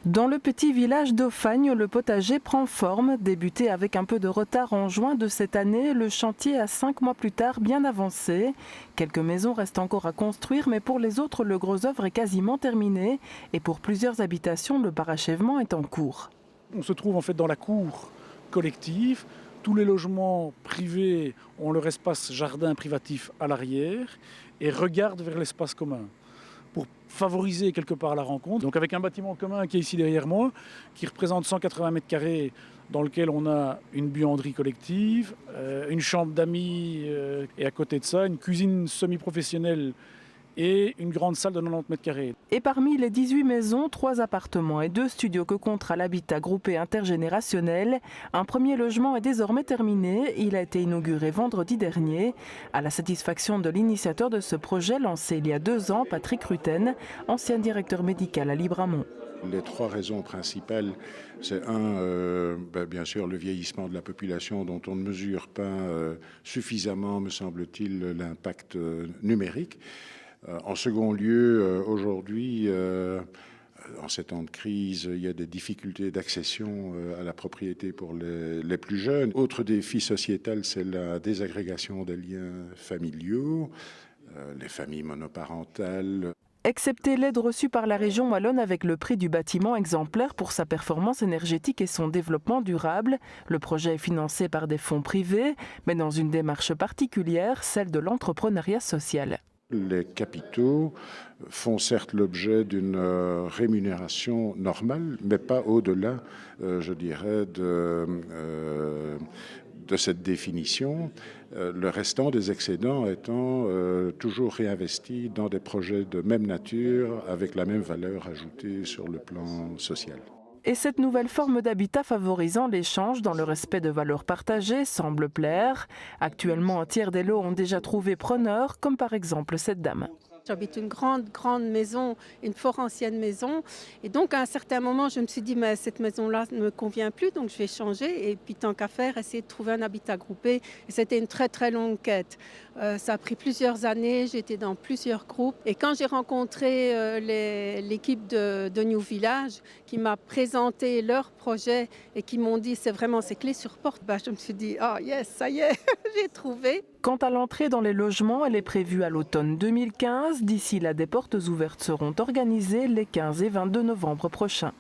Dans le petit village d'Aufagne, le potager prend forme. Débuté avec un peu de retard en juin de cette année, le chantier a 5 mois plus tard bien avancé. Quelques maisons restent encore à construire, mais pour les autres, le gros œuvre est quasiment terminé. Et pour plusieurs habitations, le parachèvement est en cours. On se trouve en fait dans la cour collective. Tous les logements privés ont leur espace jardin privatif à l'arrière et regardent vers l'espace commun pour favoriser quelque part la rencontre. Donc avec un bâtiment commun qui est ici derrière moi, qui représente 180 mètres carrés, dans lequel on a une buanderie collective, une chambre d'amis et à côté de ça, une cuisine semi-professionnelle et une grande salle de 90 mètres carrés. Et parmi les 18 maisons, 3 appartements et 2 studios que compte l'habitat groupé intergénérationnel, un premier logement est désormais terminé. Il a été inauguré vendredi dernier, à la satisfaction de l'initiateur de ce projet lancé il y a 2 ans, Patrick Rutten, ancien directeur médical à Libramont. Les 3 raisons principales, c'est bien sûr le vieillissement de la population dont on ne mesure pas suffisamment, me semble-t-il, l'impact numérique. En second lieu, aujourd'hui, en ces temps de crise, il y a des difficultés d'accession à la propriété pour les plus jeunes. Autre défi sociétal, c'est la désagrégation des liens familiaux, les familles monoparentales. Excepté l'aide reçue par la région wallonne avec le prix du bâtiment exemplaire pour sa performance énergétique et son développement durable, le projet est financé par des fonds privés, mais dans une démarche particulière, celle de l'entrepreneuriat social. Les capitaux font certes l'objet d'une rémunération normale, mais pas au-delà, je dirais, de cette définition, le restant des excédents étant toujours réinvesti dans des projets de même nature, avec la même valeur ajoutée sur le plan social. Et cette nouvelle forme d'habitat favorisant l'échange dans le respect de valeurs partagées semble plaire. Actuellement, un tiers des lots ont déjà trouvé preneur, comme par exemple cette dame. J'habite une grande maison, une fort ancienne maison. Et donc, à un certain moment, je me suis dit, mais cette maison-là ne me convient plus, donc je vais changer. Et puis, tant qu'à faire, essayer de trouver un habitat groupé. Et c'était une très longue quête. Ça a pris plusieurs années, j'étais dans plusieurs groupes. Et quand j'ai rencontré l'équipe de New Village, qui m'a présenté leur projet et qui m'ont dit, c'est clé sur porte, je me suis dit, ah yes, ça y est, j'ai trouvé. Quant à l'entrée dans les logements, elle est prévue à l'automne 2015. D'ici là, des portes ouvertes seront organisées les 15 et 22 novembre prochains.